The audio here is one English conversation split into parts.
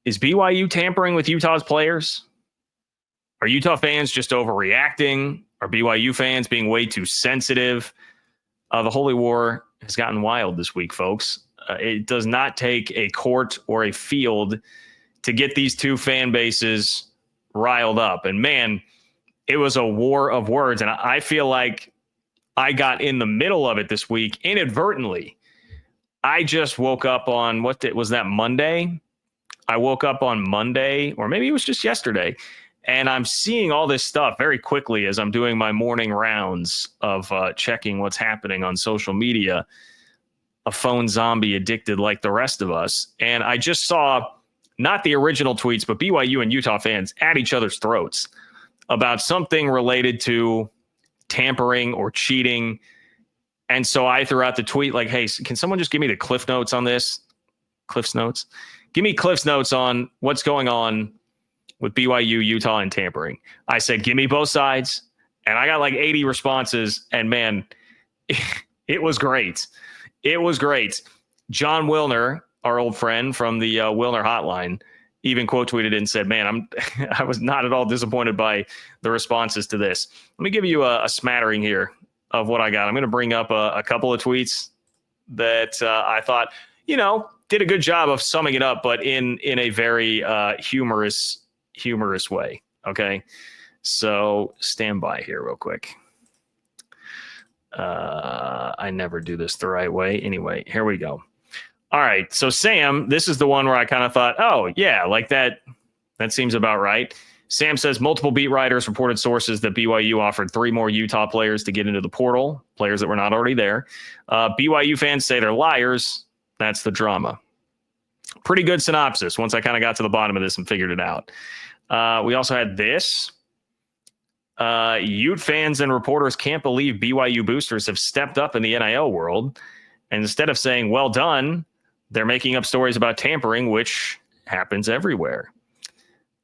Is BYU tampering with Utah's players? Are Utah fans just overreacting? Are BYU fans being way too sensitive? The Holy War has gotten wild this week, folks. It does not take a court or a field to get these two fan bases riled up. And man, it was a war of words. And I feel like I got in the middle of it this week inadvertently. I just woke up on was that Monday? I woke up on Monday, or maybe it was just yesterday, and I'm seeing all this stuff very quickly as I'm doing my morning rounds of checking what's happening on social media. A phone zombie addicted like the rest of us. And I just saw not the original tweets, but BYU and Utah fans at each other's throats about something related to tampering or cheating. And so I threw out the tweet like, hey, can someone just give me the Cliff Notes on this? Cliff's Notes? Give me Cliff's Notes on what's going on with BYU, Utah, and tampering. I said, give me both sides. And I got like 80 responses. And man, it was great. It was great. John Wilner, our old friend from the Wilner hotline, even quote tweeted and said, man, I was not at all disappointed by the responses to this. Let me give you a smattering here of what I got. I'm going to bring up a couple of tweets that I thought, did a good job of summing it up, but in a very humorous way. Okay. So stand by here real quick. I never do this the right way. Anyway, here we go. All right. So Sam, this is the one where I kind of thought, oh yeah, like that seems about right. Sam says multiple beat writers reported sources that BYU offered 3 more Utah players to get into the portal, players that were not already there. BYU fans say they're liars. That's the drama. Pretty good synopsis once I kind of got to the bottom of this and figured it out. We also had this. Ute fans and reporters can't believe BYU boosters have stepped up in the NIL world. And instead of saying, well done, they're making up stories about tampering, which happens everywhere.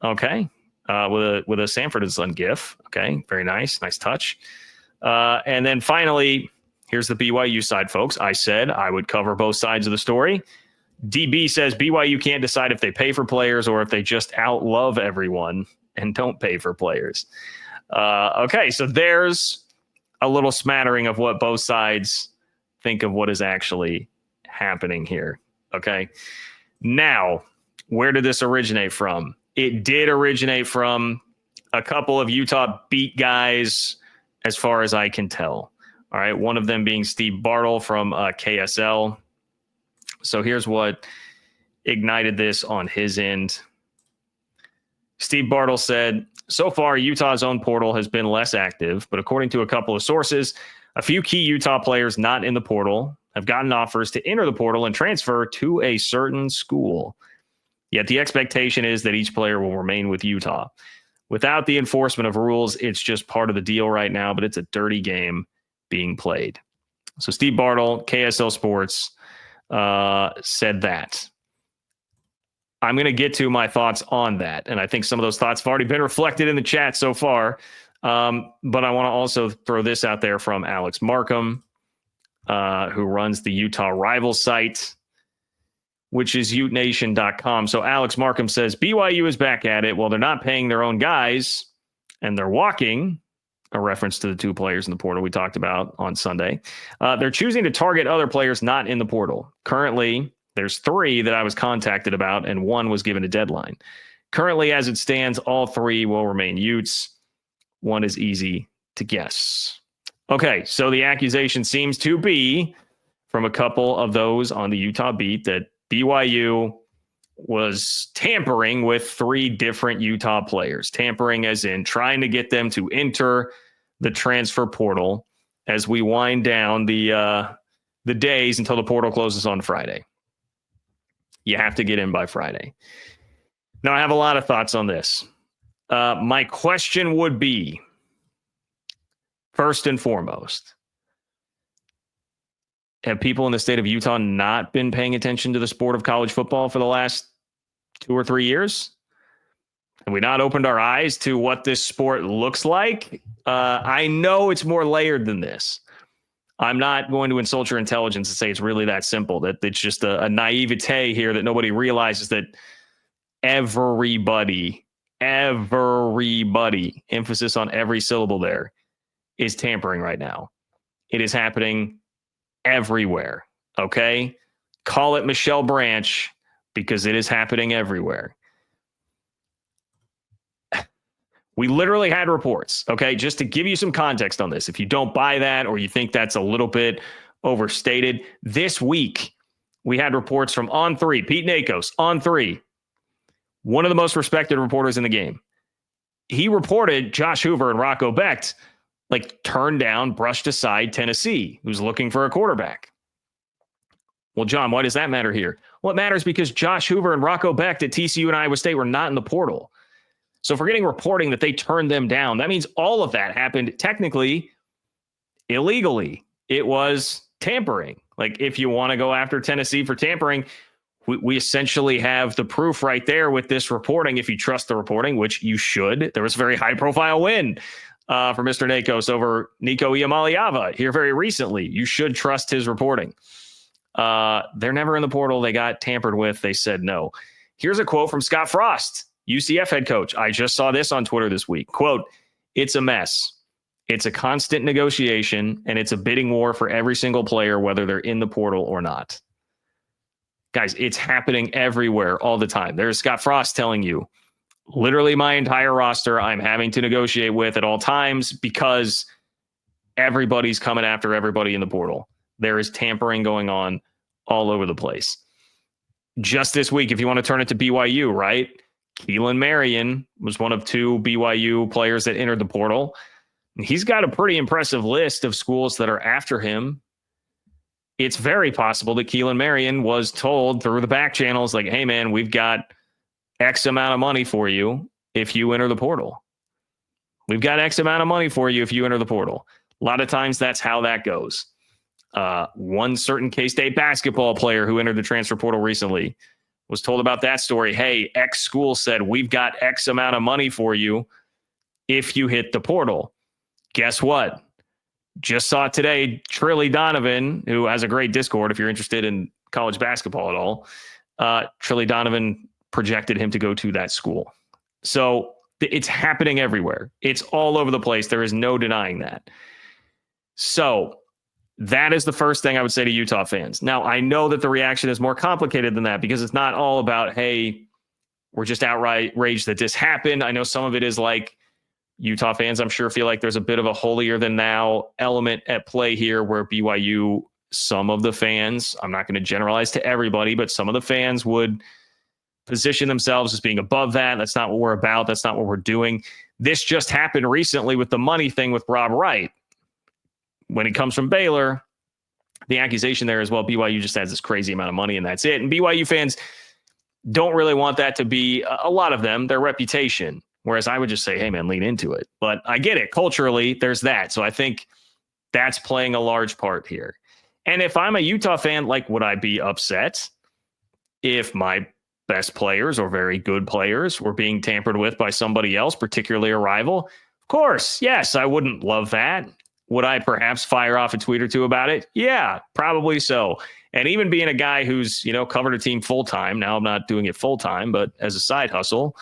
Okay. With a Sanford and Son gif. Okay. Very nice. Nice touch. And then finally, here's the BYU side, folks. I said I would cover both sides of the story. DB says BYU can't decide if they pay for players or if they just outlove everyone and don't pay for players. Okay, so there's a little smattering of what both sides think of what is actually happening here. Okay, now, where did this originate from? It did originate from a couple of Utah beat guys, as far as I can tell. All right, one of them being Steve Bartle from KSL. So here's what ignited this on his end. Steve Bartle said, so far, Utah's own portal has been less active, but according to a couple of sources, a few key Utah players not in the portal have gotten offers to enter the portal and transfer to a certain school. Yet the expectation is that each player will remain with Utah. Without the enforcement of rules, it's just part of the deal right now, but it's a dirty game being played. So Steve Bartle, KSL Sports, said that. I'm going to get to my thoughts on that. And I think some of those thoughts have already been reflected in the chat so far. But I want to also throw this out there from Alex Markham, who runs the Utah Rival site, which is utenation.com. So Alex Markham says, BYU is back at it. Well, they're not paying their own guys and they're walking, a reference to the 2 players in the portal we talked about on Sunday. They're choosing to target other players not in the portal. Currently, there's 3 that I was contacted about, and 1 was given a deadline. Currently, as it stands, all 3 will remain Utes. 1 is easy to guess. Okay, so the accusation seems to be from a couple of those on the Utah beat that BYU was tampering with 3 different Utah players. Tampering as in trying to get them to enter the transfer portal as we wind down the days until the portal closes on Friday. You have to get in by Friday. Now, I have a lot of thoughts on this. My question would be, first and foremost, have people in the state of Utah not been paying attention to the sport of college football for the last 2 or 3 years? Have we not opened our eyes to what this sport looks like? I know it's more layered than this. I'm not going to insult your intelligence and say it's really that simple, that it's just a naivete here that nobody realizes that everybody, emphasis on every syllable there, is tampering right now. It is happening everywhere. Okay? Call it Michelle Branch, because it is happening everywhere. We literally had reports, okay? Just to give you some context on this, if you don't buy that or you think that's a little bit overstated, this week we had reports from On3, Pete Nakos, On3, one of the most respected reporters in the game. He reported Josh Hoover and Rocco Becht turned down, brushed aside Tennessee, who's looking for a quarterback. Well, John, why does that matter here? Well, it matters because Josh Hoover and Rocco Becht at TCU and Iowa State were not in the portal. So if we're getting reporting that they turned them down, that means all of that happened technically illegally. It was tampering. If you want to go after Tennessee for tampering, we essentially have the proof right there with this reporting, if you trust the reporting, which you should. There was a very high-profile win for Mr. Nakos over Nico Iamaleava here very recently. You should trust his reporting. They're never in the portal. They got tampered with. They said no. Here's a quote from Scott Frost, UCF head coach. I just saw this on Twitter this week. Quote, "It's a mess. It's a constant negotiation, and it's a bidding war for every single player, whether they're in the portal or not." Guys, it's happening everywhere all the time. There's Scott Frost telling you, literally my entire roster I'm having to negotiate with at all times because everybody's coming after everybody in the portal. There is tampering going on all over the place. Just this week, if you want to turn it to BYU, right? Keelan Marion was one of 2 BYU players that entered the portal. He's got a pretty impressive list of schools that are after him. It's very possible that Keelan Marion was told through the back channels, hey, man, we've got X amount of money for you if you enter the portal. We've got X amount of money for you if you enter the portal. A lot of times that's how that goes. One certain K-State basketball player who entered the transfer portal recently was told about that story. Hey, X school said, we've got X amount of money for you if you hit the portal. Guess what? Just saw today, Trilly Donovan, who has a great Discord if you're interested in college basketball at all. Trilly Donovan projected him to go to that school. So it's happening everywhere. It's all over the place. There is no denying that. So that is the first thing I would say to Utah fans. Now, I know that the reaction is more complicated than that because it's not all about, hey, we're just outright raged that this happened. I know some of it is Utah fans, I'm sure, feel like there's a bit of a holier than thou element at play here where BYU, some of the fans, I'm not going to generalize to everybody, but some of the fans would position themselves as being above that. That's not what we're about. That's not what we're doing. This just happened recently with the money thing with Rob Wright. When he comes from Baylor, the accusation there is, well, BYU just has this crazy amount of money and that's it. And BYU fans don't really want that to be, a lot of them, their reputation. Whereas I would just say, hey, man, lean into it. But I get it. Culturally, there's that. So I think that's playing a large part here. And if I'm a Utah fan, would I be upset if my best players or very good players were being tampered with by somebody else, particularly a rival? Of course, yes, I wouldn't love that. Would I perhaps fire off a tweet or two about it? Yeah, probably so. And even being a guy who's, covered a team full-time, now I'm not doing it full-time, but as a side hustle,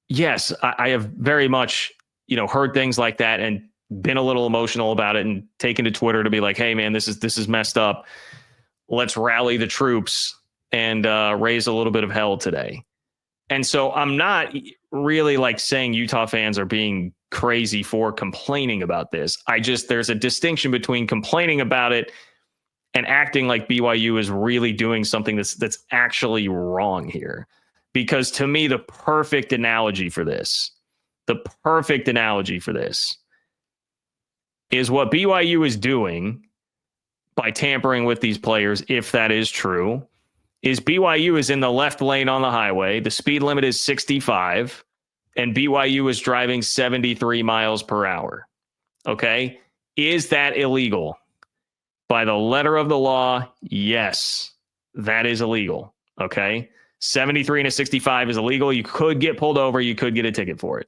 yes, I have very much, heard things like that and been a little emotional about it and taken to Twitter to be like, hey, man, this is messed up. Let's rally the troops and raise a little bit of hell today. And so I'm not really saying Utah fans are being crazy for complaining about this. There's a distinction between complaining about it and acting like BYU is really doing something that's actually wrong here. Because to me, the perfect analogy for this is what BYU is doing by tampering with these players, if that is true, is BYU is in the left lane on the highway. The speed limit is 65, and BYU is driving 73 miles per hour. Okay? Is that illegal? By the letter of the law, yes, that is illegal. Okay? 73 and a 65 is illegal. You could get pulled over. You could get a ticket for it.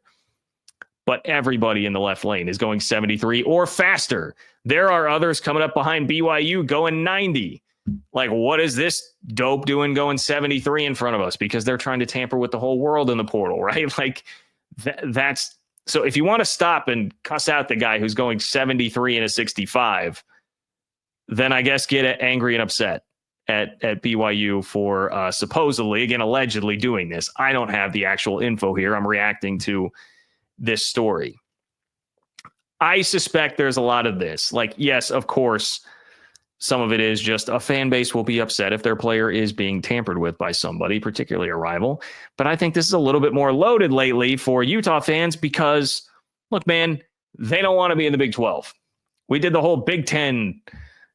But everybody in the left lane is going 73 or faster. There are others coming up behind BYU going 90. Like, what is this dope doing going 73 in front of us? Because they're trying to tamper with the whole world in the portal, right? Like, that's so if you want to stop and cuss out the guy who's going 73 and a 65, then I guess get angry and upset at BYU for supposedly, again, allegedly doing this. I don't have the actual info here. I'm reacting to this story. I suspect there's a lot of this. Like, yes, of course, some of it is just a fan base will be upset if their player is being tampered with by somebody, particularly a rival. But I think this is a little bit more loaded lately for Utah fans because, look, man, they don't want to be in the Big 12. We did the whole Big 10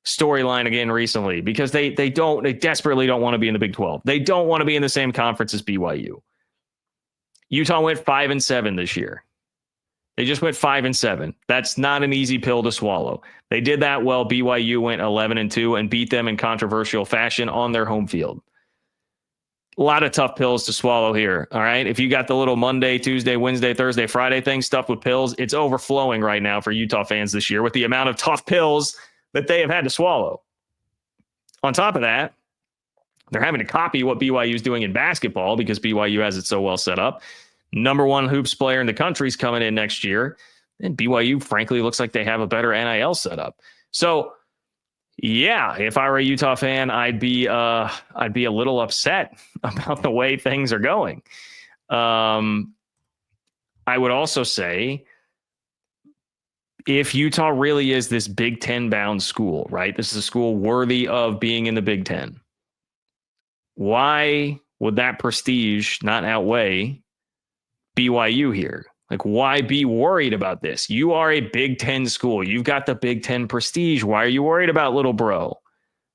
storyline again recently because they desperately don't want to be in the Big 12. They don't want to be in the same conference as BYU. Utah went 5-7 this year. They just went 5-7. That's not an easy pill to swallow. They did that while BYU went 11-2 and beat them in controversial fashion on their home field. A lot of tough pills to swallow here. All right. If you got the little Monday, Tuesday, Wednesday, Thursday, Friday thing stuffed with pills, it's overflowing right now for Utah fans this year with the amount of tough pills that they have had to swallow. On top of that, they're having to copy what BYU is doing in basketball because BYU has it so well set up. Number one hoops player in the country is coming in next year. And BYU, frankly, looks like they have a better NIL setup. So, yeah, if I were a Utah fan, I'd be a little upset about the way things are going. I would also say, if Utah really is this Big Ten bound school, right? This is a school worthy of being in the Big Ten. Why would that prestige not outweigh BYU here? Like, why be worried about this? You are a Big Ten school. You've got the Big Ten prestige. Why are you worried about little bro?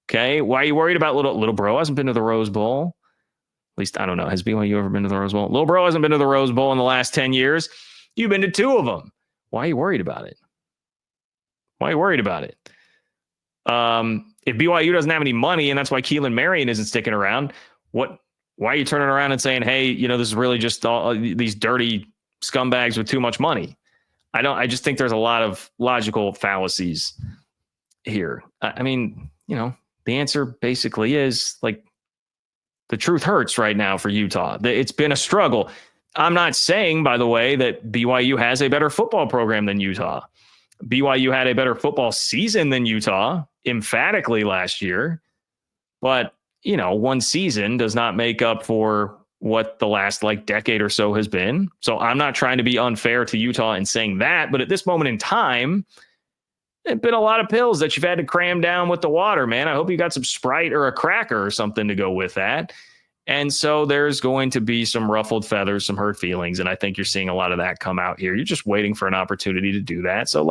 Okay. Why are you worried about little bro? Hasn't been to the Rose Bowl. At least, I don't know. Has BYU ever been to the Rose Bowl? Little bro hasn't been to the Rose Bowl in the last 10 years. You've been to 2 of them. Why are you worried about it? Why are you worried about it? If BYU doesn't have any money and that's why Keelan Marion isn't sticking around, why are you turning around and saying, hey, this is really just all these dirty scumbags with too much money? I just think there's a lot of logical fallacies here. I mean, the answer basically is like the truth hurts right now for Utah. It's been a struggle. I'm not saying, by the way, that BYU has a better football program than Utah. BYU had a better football season than Utah emphatically last year, but one season does not make up for what the last decade or so has been. So I'm not trying to be unfair to Utah in saying that, but at this moment in time, it's been a lot of pills that you've had to cram down with the water, man. I hope you got some Sprite or a cracker or something to go with that. And so there's going to be some ruffled feathers, some hurt feelings. And I think you're seeing a lot of that come out here. You're just waiting for an opportunity to do that. So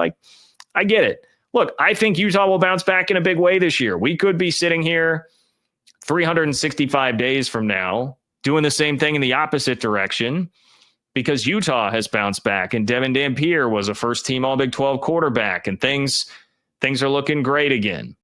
I get it. Look, I think Utah will bounce back in a big way this year. We could be sitting here 365 days from now doing the same thing in the opposite direction because Utah has bounced back and Devin Dampier was a first team All Big 12 quarterback and things are looking great again.